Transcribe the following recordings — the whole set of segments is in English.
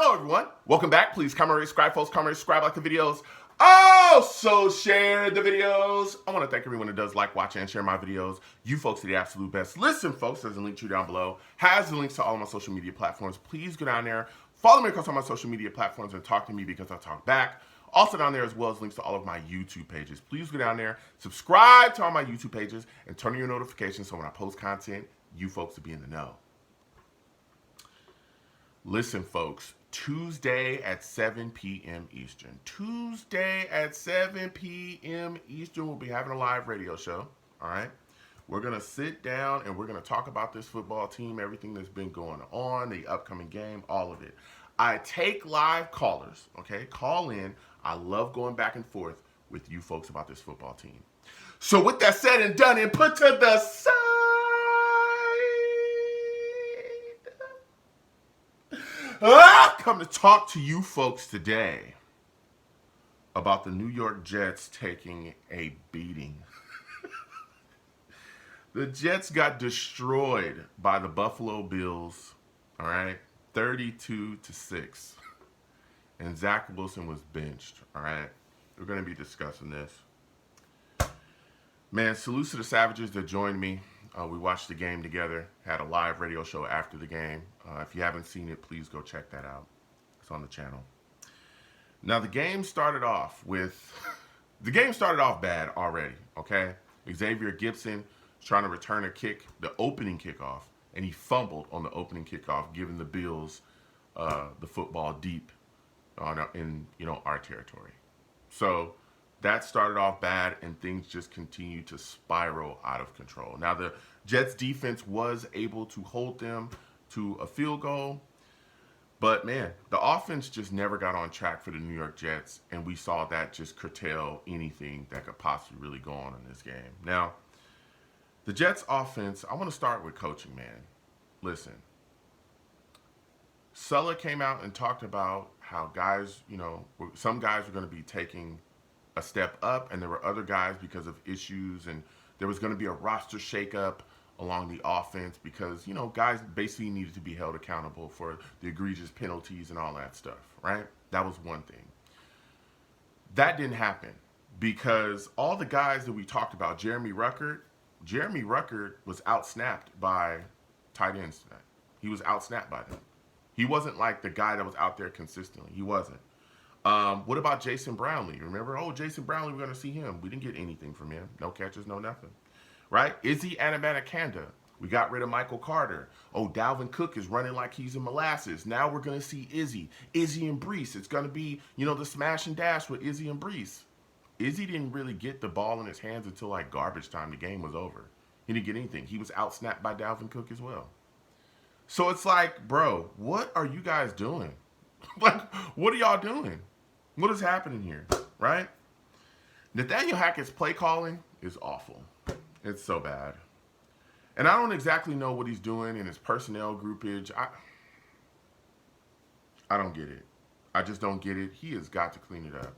Hello, everyone. Welcome back. Please comment, rate, subscribe, folks. Comment, rate, subscribe, like the videos. Also share the videos. I want to thank everyone that does like, watch, and share my videos. You folks are the absolute best. Listen, folks, there's a link to you down below. Has the links to all of my social media platforms. Please go down there, follow me across all my social media platforms, and talk to me because I talk back. Also down there as well as links to all of my YouTube pages. Please go down there, subscribe to all my YouTube pages, and turn on your notifications so when I post content, you folks will be in the know. Listen, folks, Tuesday at 7 p.m. Eastern. Tuesday at 7 p.m. Eastern, we'll be having a live radio show, all right? We're going to sit down and we're going to talk about this football team, everything that's been going on, the upcoming game, all of it. I take live callers, okay? Call in. I love going back and forth with you folks about this football team. So with that said and done and put to the side, come to talk to you folks today about the New York Jets taking a beating. The Jets got destroyed by the Buffalo Bills, all right, 32-6. And Zach Wilson was benched, all right? We're going to be discussing this. Man, salute to the Savages that joined me. We watched the game together, had a live radio show after the game. If you haven't seen it, please go check that out. It's on the channel. Now, the game started off bad already, okay? Xavier Gipson was trying to return a kick, the opening kickoff, and he fumbled on the opening kickoff, giving the Bills the football deep in our territory. So that started off bad, and things just continued to spiral out of control. Now, the Jets defense was able to hold them to a field goal, but man, the offense just never got on track for the New York Jets, and we saw that just curtail anything that could possibly really go on in this game. Now, the Jets offense, I want to start with coaching, man. Listen, Sulla came out and talked about how guys, some guys were going to be taking a step up, and there were other guys because of issues, and there was going to be a roster shakeup along the offense because, guys basically needed to be held accountable for the egregious penalties and all that stuff, right? That was one thing. That didn't happen because all the guys that we talked about, Jeremy Ruckert was outsnapped by tight ends tonight. He was outsnapped by them. He wasn't like the guy that was out there consistently. He wasn't. What about Jason Brownlee? Remember, Jason Brownlee, we're going to see him. We didn't get anything from him. No catches, no nothing. Right? Izzy Anabanakanda. We got rid of Michael Carter. Dalvin Cook is running like he's in molasses. Now we're going to see Izzy and Breece. It's going to be, the smash and dash with Izzy and Breece. Izzy didn't really get the ball in his hands until like garbage time. The game was over. He didn't get anything. He was outsnapped by Dalvin Cook as well. So it's like, bro, what are you guys doing? Like, what are y'all doing? What is happening here, right? Nathaniel Hackett's play calling is awful. It's so bad. And I don't exactly know what he's doing in his personnel groupage. I don't get it. I just don't get it. He has got to clean it up.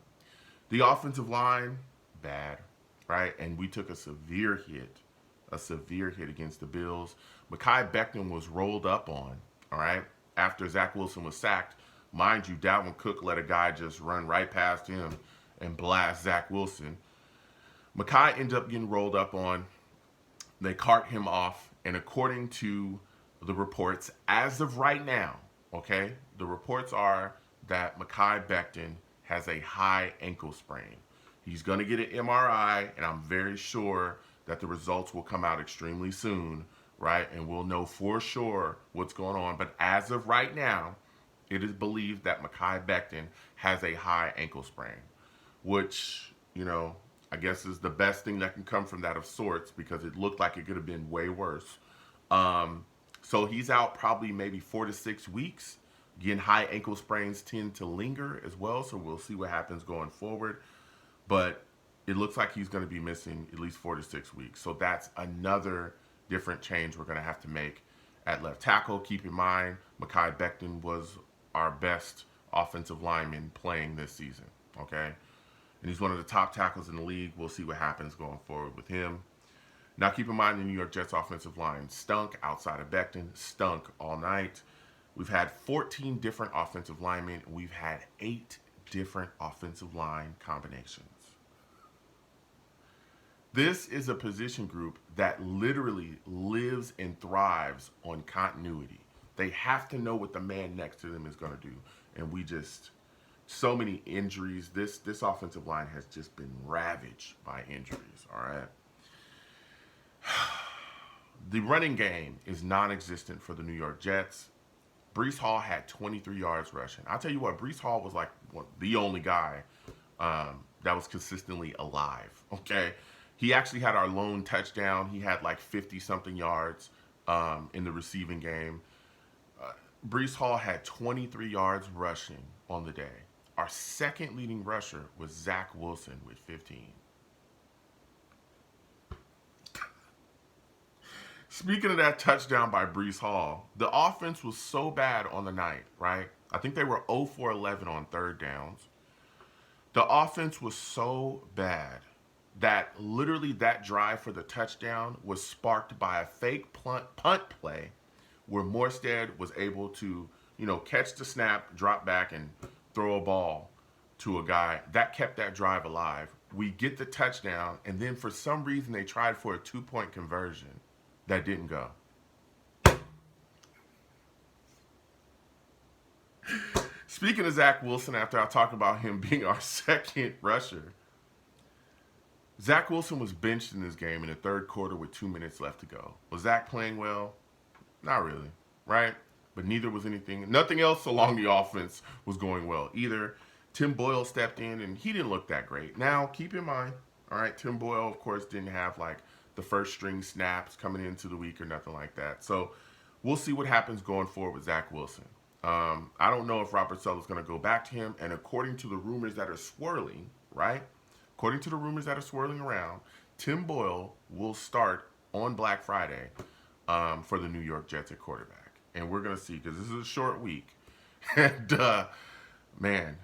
The offensive line, bad, right? And we took a severe hit against the Bills. Mekhi Becton was rolled up on, all right, after Zach Wilson was sacked. Mind you, Dalvin Cook let a guy just run right past him and blast Zach Wilson. Mekhi ended up getting rolled up on. They cart him off, and according to the reports, as of right now, okay, the reports are that Mekhi Becton has a high ankle sprain. He's going to get an MRI, and I'm very sure that the results will come out extremely soon, right? And we'll know for sure what's going on. But as of right now, it is believed that Mekhi Becton has a high ankle sprain, which, I guess is the best thing that can come from that of sorts because it looked like it could have been way worse. So he's out probably maybe 4 to 6 weeks. Again, high ankle sprains tend to linger as well, so we'll see what happens going forward. But it looks like he's going to be missing at least 4 to 6 weeks. So that's another different change we're going to have to make at left tackle. Keep in mind, Mekhi Becton was our best offensive lineman playing this season, okay? And he's one of the top tackles in the league. We'll see what happens going forward with him. Now, keep in mind the New York Jets offensive line stunk outside of Becton, stunk all night. We've had 14 different offensive linemen. We've had 8 different offensive line combinations. This is a position group that literally lives and thrives on continuity. They have to know what the man next to them is going to do. And we just, so many injuries. This offensive line has just been ravaged by injuries, all right? The running game is non existent for the New York Jets. Brees Hall had 23 yards rushing. I'll tell you what, Brees Hall was like the only guy that was consistently alive, okay? He actually had our lone touchdown. He had like 50 something yards in the receiving game. Brees Hall had 23 yards rushing on the day. Our second leading rusher was Zach Wilson with 15. Speaking of that touchdown by Brees Hall, the offense was so bad on the night, right? I think they were 0 for 11 on third downs. The offense was so bad that literally that drive for the touchdown was sparked by a fake punt play where Morstead was able to, catch the snap, drop back, and throw a ball to a guy. That kept that drive alive. We get the touchdown, and then for some reason they tried for a 2-point conversion. That didn't go. Speaking of Zach Wilson, after I talk about him being our second rusher, Zach Wilson was benched in this game in the third quarter with 2 minutes left to go. Was Zach playing well? Not really, right? But neither was nothing else along the offense was going well either. Tim Boyle stepped in, and he didn't look that great. Now, keep in mind, all right, Tim Boyle, of course, didn't have like the first string snaps coming into the week or nothing like that. So we'll see what happens going forward with Zach Wilson. I don't know if Robert Saleh is going to go back to him. And according to the rumors that are swirling, right? According to the rumors that are swirling around, Tim Boyle will start on Black Friday for the New York Jets at quarterback. And we're going to see, because this is a short week. And, man,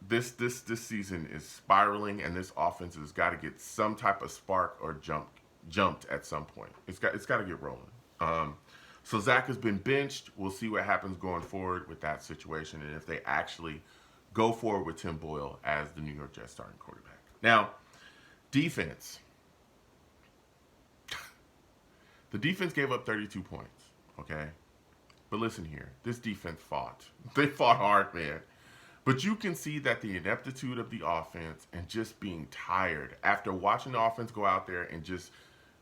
this season is spiraling, and this offense has got to get some type of spark or jumped at some point. It's got to get rolling. So Zach has been benched. We'll see what happens going forward with that situation, and if they actually go forward with Tim Boyle as the New York Jets starting quarterback. Now, defense. The defense gave up 32 points, okay? But listen here, this defense fought. They fought hard, man. But you can see that the ineptitude of the offense and just being tired after watching the offense go out there and just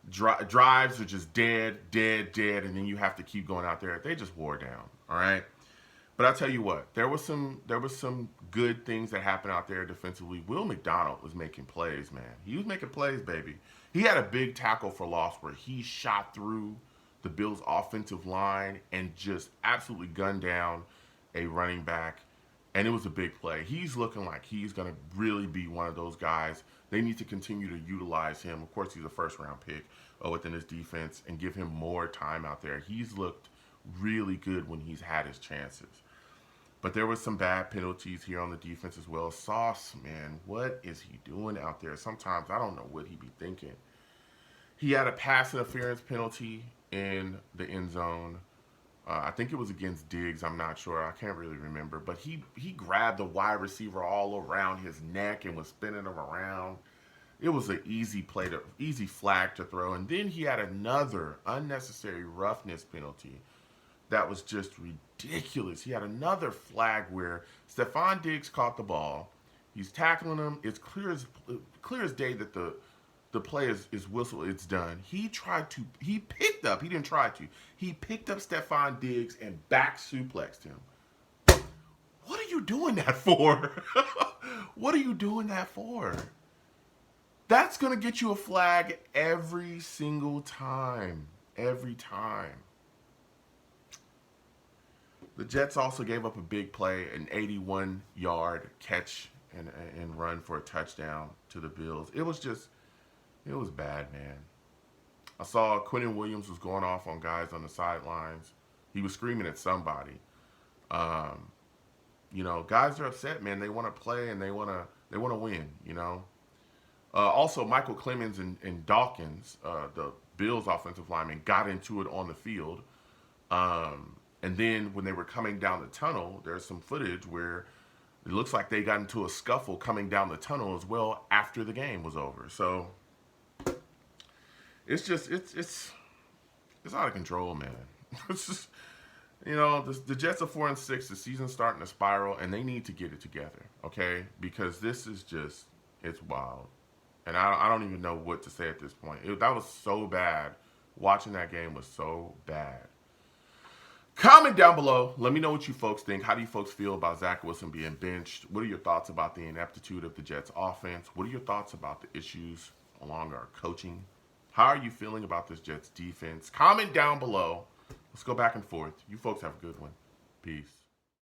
drives are just dead, and then you have to keep going out there. They just wore down, all right? But I'll tell you what, there was some good things that happened out there defensively. Will McDonald was making plays, man. He was making plays, baby. He had a big tackle for loss where he shot through the Bills' offensive line and just absolutely gunned down a running back. And it was a big play. He's looking like he's going to really be one of those guys. They need to continue to utilize him. Of course, he's a first-round pick within his defense and give him more time out there. He's looked really good when he's had his chances. But there were some bad penalties here on the defense as well. Sauce, man, what is he doing out there? Sometimes I don't know what he be thinking. He had a pass interference penalty in the end zone. I think it was against Diggs. I'm not sure. I can't really remember. But he grabbed the wide receiver all around his neck and was spinning him around. It was an easy flag to throw. And then he had another unnecessary roughness penalty that was just ridiculous. He had another flag where Stephon Diggs caught the ball. He's tackling him. It's clear as day that the play is whistle, it's done. He picked up Stephon Diggs and back suplexed him. What are you doing that for? What are you doing that for? That's going to get you a flag every single time. Every time. The Jets also gave up a big play, an 81-yard catch and run for a touchdown to the Bills. It was bad, man. I saw Quinnen Williams was going off on guys on the sidelines. He was screaming at somebody. Guys are upset, man. They want to play and they want to win. Also, Michael Clemens and Dawkins, the Bills offensive lineman, got into it on the field. And then when they were coming down the tunnel, there's some footage where it looks like they got into a scuffle coming down the tunnel as well after the game was over. So it's just it's out of control, man. It's just, the Jets are 4-6. The season's starting to spiral, and they need to get it together, okay? Because this is just, it's wild, and I don't even know what to say at this point. That was so bad. Watching that game was so bad. Comment down below. Let me know what you folks think. How do you folks feel about Zach Wilson being benched? What are your thoughts about the ineptitude of the Jets offense? What are your thoughts about the issues along our coaching? How are you feeling about this Jets defense? Comment down below. Let's go back and forth. You folks have a good one. Peace.